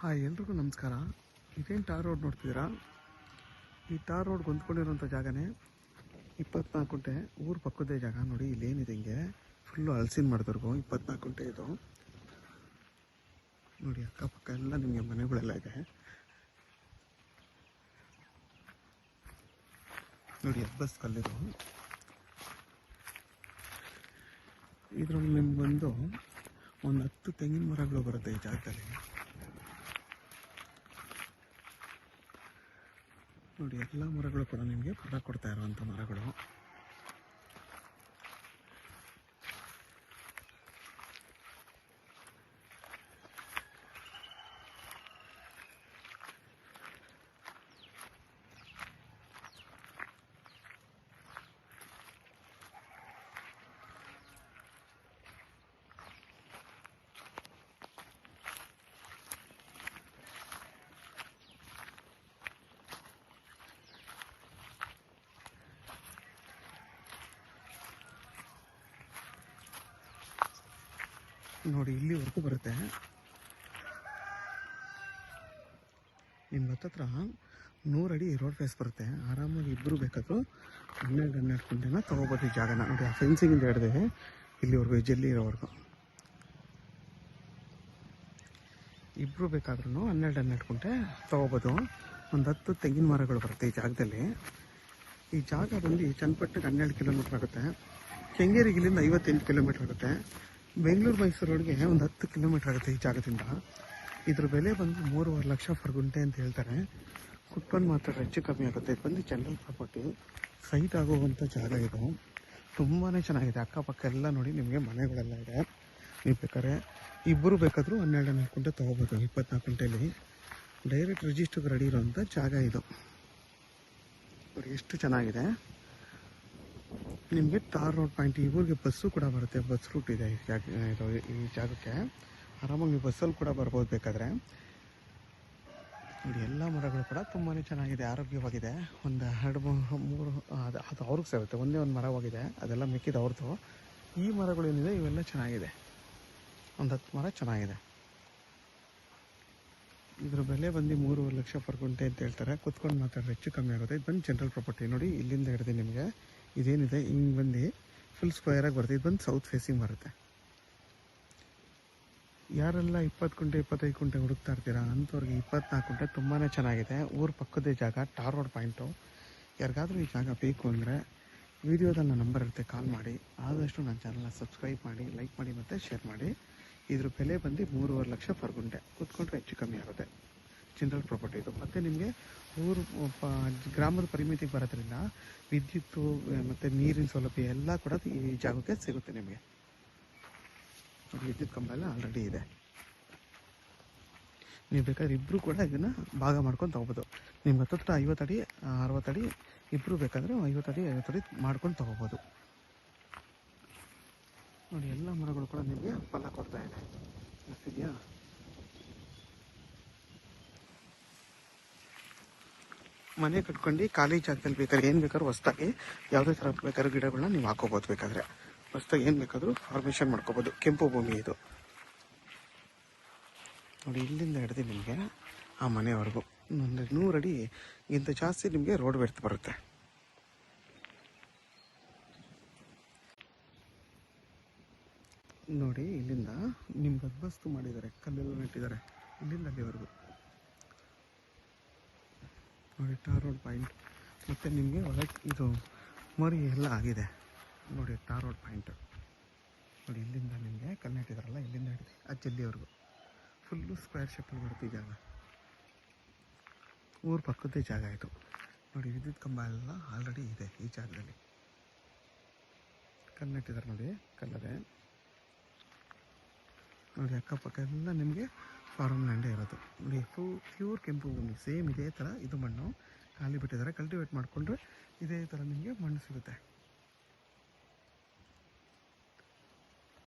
Hi, ಎಲ್ರಿಗೂ ನಮಸ್ಕಾರ. ಇದೇನು ಟಾರ್ ರೋಡ್ ನೋಡ್ತಿದ್ದೀರಾ? ಈ ಟಾರ್ ರೋಡ್ಗೆ ಹೊಂದ್ಕೊಂಡಿರೋಂಥ ಜಾಗನೇ 24 ಗುಂಟೆ ಊರ ಪಕ್ಕದೇ ಜಾಗ. ನೋಡಿ ಇಲ್ಲೇನಿದೆ, ಹಿಂಗೆ ಫುಲ್ಲು ಹಲಸಿನ ಮಾಡಿದವ್ರಿಗೂ 24 ಗುಂಟೆ ಇದು. ನೋಡಿ ಅಕ್ಕಪಕ್ಕ ಎಲ್ಲ ನಿಮಗೆ ಮನೆಗಳೆಲ್ಲ ಇದೆ. ನೋಡಿ ಬಸ್ ಕಲ್ಲಿದು. ಇದ್ರಲ್ಲಿ ನಿಮ್ಗೆ ಬಂದು ಒಂದು 10 ತೆಂಗಿನ ಮರಗಳು ಬರುತ್ತೆ ಈ ಜಾಗದಲ್ಲಿ. ನೋಡಿ ಎಲ್ಲ ಮರಗಳು ಕೂಡ ನಿಮಗೆ ಫಲ ಕೊಡ್ತಾ ಇರುವಂಥ ಮರಗಳು. ನೋಡಿ ಇಲ್ಲಿವರೆಗೂ ಬರುತ್ತೆ. ನಿಮ್ಮ ಹತ್ತತ್ರ 100 ಅಡಿ ರೋಡ್ ಫೇಸ್ ಬರುತ್ತೆ. ಆರಾಮಾಗಿ ಇಬ್ಬರು ಬೇಕಾದರೂ 12 ಗಂಟೆನ ತೊಗೋಬೋದು ಈ ಜಾಗನ. ನೋಡಿ ಆ ಫೆನ್ಸಿಂಗಿಂದ ಹಿಡಿದೆ ಇಲ್ಲಿವರೆಗೂ, ಜಲ್ಲಿ ಇರೋವರೆಗೂ ಇಬ್ಬರು ಬೇಕಾದ್ರೂ 12 ಗಂಟೆ ತೊಗೋಬೋದು. ಒಂದು 10 ತೆಂಗಿನ ಮರಗಳು ಬರುತ್ತೆ ಈ ಜಾಗದಲ್ಲಿ. ಈ ಜಾಗ ಬಂದು ಚನ್ನಪಟ್ಟಣಕ್ಕೆ 12 ಕಿಲೋಮೀಟ್ರ್ ಆಗುತ್ತೆ. ಕೆಂಗೇರಿಗೆ ಇಲ್ಲಿಂದ 58 ಕಿಲೋಮೀಟ್ರ್ ಆಗುತ್ತೆ. ಬೆಂಗಳೂರು ಮೈಸೂರು ರೋಡ್ಗೆ ಒಂದು 10 ಕಿಲೋಮೀಟ್ರ್ ಆಗುತ್ತೆ ಈ ಜಾಗದಿಂದ. ಇದ್ರ ಬೆಲೆ ಬಂದು 3.5 ಲಕ್ಷ ಪರ್ ಗುಂಟೆ ಅಂತ ಹೇಳ್ತಾರೆ. ಕುಟ್ಕೊಂಡು ಮಾತ್ರ ಹೆಚ್ಚು ಕಮ್ಮಿ ಆಗುತ್ತೆ. ಇದು ಬಂದು ಜನರಲ್ ಪ್ರಾಪರ್ಟಿ ಸೈಟ್ ಆಗುವಂಥ ಜಾಗ ಇದು. ತುಂಬಾ ಚೆನ್ನಾಗಿದೆ. ಅಕ್ಕಪಕ್ಕ ಎಲ್ಲ ನೋಡಿ ನಿಮಗೆ ಮನೆಗಳೆಲ್ಲ ಇದೆ. ನೀವು ಬೇಕಾದ್ರೆ ಇಬ್ಬರು ಬೇಕಾದರೂ 12 ಗುಂಟೆ ತೊಗೋಬೋದು. 24 ಗುಂಟೆಯಲ್ಲಿ ಡೈರೆಕ್ಟ್ ರಿಜಿಸ್ಟರ್ಗೆ ರೆಡಿ ಇರೋವಂಥ ಜಾಗ ಇದು. ನೋಡಿ ಎಷ್ಟು ಚೆನ್ನಾಗಿದೆ. ನಿಮಗೆ ಟಾರ್ ರೋಡ್ ಪಾಯಿಂಟ್, ಈ ಊರಿಗೆ ಬಸ್ಸು ಕೂಡ ಬರುತ್ತೆ. ಬಸ್ ರೂಟ್ ಇದೆ ಈ ಜಾಗಕ್ಕೆ. ಆರಾಮಾಗಿ ನೀವು ಬಸ್ಸಲ್ಲಿ ಕೂಡ ಬರ್ಬೋದು ಬೇಕಾದರೆ. ನೋಡಿ ಎಲ್ಲ ಮರಗಳು ಕೂಡ ತುಂಬಾ ಚೆನ್ನಾಗಿದೆ, ಆರೋಗ್ಯವಾಗಿದೆ. ಒಂದು 2-3 ಅದು ಅವ್ರಿಗೆ ಸೇರುತ್ತೆ. ಒಂದೇ ಒಂದು ಮರವಾಗಿದೆ, ಅದೆಲ್ಲ ಮಿಕ್ಕಿದ ಅವ್ರದ್ದು. ಈ ಮರಗಳೇನಿದೆ ಇವೆಲ್ಲ ಚೆನ್ನಾಗಿದೆ. ಒಂದು 10 ಮರ ಚೆನ್ನಾಗಿದೆ. ಇದ್ರ ಬೆಲೆ ಬಂದು 3.5 ಲಕ್ಷ ಪರ್ ಗುಂಟೆ ಅಂತ ಹೇಳ್ತಾರೆ. ಕುತ್ಕೊಂಡು ಮಾತಾಡಿದ್ರೆ ಹೆಚ್ಚು ಕಮ್ಮಿ ಆಗುತ್ತೆ. ಇದು ಬಂದು ಜನರಲ್ ಪ್ರಾಪರ್ಟಿ. ನೋಡಿ ಇಲ್ಲಿಂದ ಹಿಡಿದು ನಿಮಗೆ ಇದೇನಿದೆ ಹಿಂಗೆ ಬಂದು ಫುಲ್ ಸ್ಕ್ವೇರಾಗಿ ಬರುತ್ತೆ. ಇದು ಬಂದು ಸೌತ್ ಫೇಸಿಂಗ್ ಬರುತ್ತೆ. ಯಾರೆಲ್ಲ 20 ಗುಂಟೆ 25 ಗುಂಟೆ ಹುಡುಕ್ತಾ ಇರ್ತೀರಾ ಅಂಥವ್ರಿಗೆ 24 ಗುಂಟೆ ತುಂಬಾ ಚೆನ್ನಾಗಿದೆ. ಊರ ಪಕ್ಕದೇ ಜಾಗ, ಟಾರ್ ರೋಡ್ ಪಾಯಿಂಟು. ಯಾರಿಗಾದ್ರೂ ಈ ಜಾಗ ಬೇಕು ಅಂದರೆ ವಿಡಿಯೋದಲ್ಲಿ ನನ್ನ ನಂಬರ್ ಇರುತ್ತೆ, ಕಾಲ್ ಮಾಡಿ. ಆದಷ್ಟು ನನ್ನ ಚಾನಲ್ನ ಸಬ್ಸ್ಕ್ರೈಬ್ ಮಾಡಿ, ಲೈಕ್ ಮಾಡಿ ಮತ್ತು ಶೇರ್ ಮಾಡಿ. ಇದ್ರ ಬೆಲೆ ಬಂದು 3.5 ಲಕ್ಷ ಪರ್ ಗುಂಟೆ. ಕೂತ್ಕೊಂಡ್ರೆ ಹೆಚ್ಚು ಕಮ್ಮಿ ಆಗುತ್ತೆ. ಜನರಲ್ ಪ್ರಾಪರ್ಟಿ ಇದು. ಮತ್ತು ನಿಮಗೆ ಊರು ಗ್ರಾಮದ ಪರಿಮಿತಿಗೆ ಬರೋದ್ರಿಂದ ವಿದ್ಯುತ್ತು ಮತ್ತು ನೀರಿನ ಸೌಲಭ್ಯ ಎಲ್ಲ ಕೂಡ ಈ ಜಾಗಕ್ಕೆ ಸಿಗುತ್ತೆ ನಿಮಗೆ. ವಿದ್ಯುತ್ ಕಂಬ ಎಲ್ಲ ಆಲ್ರೆಡಿ ಇದೆ. ನೀವು ಬೇಕಾದ್ರೆ ಇಬ್ಬರು ಕೂಡ ಇದನ್ನು ಭಾಗ ಮಾಡ್ಕೊಂಡು ತೊಗೋಬೋದು. ನಿಮ್ಗೆ ಹತ್ತತ್ರ 50 ಅಡಿ 60 ಅಡಿ ಇಬ್ಬರು ಬೇಕಾದರೆ 50 ಅಡಿ 50 ಅಡಿ ಮಾಡ್ಕೊಂಡು ತೊಗೋಬೋದು. ನೋಡಿ ಎಲ್ಲ ಮರಗಳು ಕೂಡ ನಿಮಗೆ ಫಲ ಕೊಡ್ತಾ ಇದೆ. ಗೊತ್ತಿದೆಯಾ? ಮನೆ ಕಟ್ಕೊಂಡು ಖಾಲಿ ಜಾಗದಲ್ಲಿ ಬೇಕಾದ್ರೆ ಏನು ಬೇಕಾದ್ರೂ ಹೊಸ್ದಾಗಿ ಯಾವುದೇ ಥರ ಬೇಕಾದ್ರೂ ಗಿಡಗಳನ್ನ ನೀವು ಹಾಕೋಬೋದು. ಬೇಕಾದರೆ ಹೊಸ್ದಾಗಿ ಏನು ಬೇಕಾದರೂ ಫಾರ್ಮೇಷನ್ ಮಾಡ್ಕೋಬೋದು. ಕೆಂಪು ಭೂಮಿ ಇದು. ನೋಡಿ ಇಲ್ಲಿಂದ ಹಿಡಿದು ನಿಮಗೆ ಆ ಮನೆಯವರೆಗೂ ಒಂದು 100 ಅಡಿಗಿಂತ ಜಾಸ್ತಿ ನಿಮಗೆ ರೋಡ್ ಬೆಡ್ತ್ ಬರುತ್ತೆ. ನೋಡಿ ಇಲ್ಲಿಂದ ನಿಮ್ಗೆ ಅದ್ಬಸ್ತು ಮಾಡಿದ್ದಾರೆ, ಕಲ್ಲೆಲ್ಲ ನೆಟ್ಟಿದ್ದಾರೆ ಇಲ್ಲಿಂದ ಅಲ್ಲಿವರೆಗೂ. ನೋಡಿ ಟಾರ್ ರೋಡ್ ಪಾಯಿಂಟ್. ಮತ್ತು ನಿಮಗೆ ಒಳಗೆ ಇದು ಮರಿ ಎಲ್ಲ ಆಗಿದೆ. ನೋಡಿ ಟಾರ್ ರೋಡ್ ಪಾಯಿಂಟು. ನೋಡಿ ಇಲ್ಲಿಂದ ನಿಮಗೆ ಕಲ್ನೆಟ್ಟಿದಾರಲ್ಲ, ಇಲ್ಲಿಂದ ಹಿಡಿದು ಆ ಜಲ್ಲಿವರೆಗೂ ಫುಲ್ಲು ಸ್ಕ್ವೇರ್ ಶೇಪಲ್ಲಿ ಬರುತ್ತೆ ಈ ಜಾಗ. ಊರ ಪಕ್ಕದೇ ಜಾಗ ಇದು. ನೋಡಿ ವಿದ್ಯುತ್ ಕಂಬ ಎಲ್ಲ ಆಲ್ರೆಡಿ ಇದೆ ಈ ಜಾಗದಲ್ಲಿ. ಕಲ್ನೆಟ್ಟಿದ್ದಾರೆ ನೋಡಿ, ಕಲ್ಲದೆ. ನೋಡಿ ಅಕ್ಕಪಕ್ಕ ಎಲ್ಲ ನಿಮಗೆ ಫಾರ್ಮ್ ಲ್ಯಾಂಡೇ ಇರೋದು. ನೋಡಿ ಪ್ಯೂರ್ ಕೆಂಪು ಭೂಮಿ. ಸೇಮ್ ಇದೇ ಥರ ಇದು ಮಣ್ಣು ಖಾಲಿ ಬಿಟ್ಟಿದ್ದಾರೆ. ಕಲ್ಟಿವೇಟ್ ಮಾಡಿಕೊಂಡ್ರೆ ಇದೇ ಥರ ನಿಮಗೆ ಮಣ್ಣು ಸಿಗುತ್ತೆ.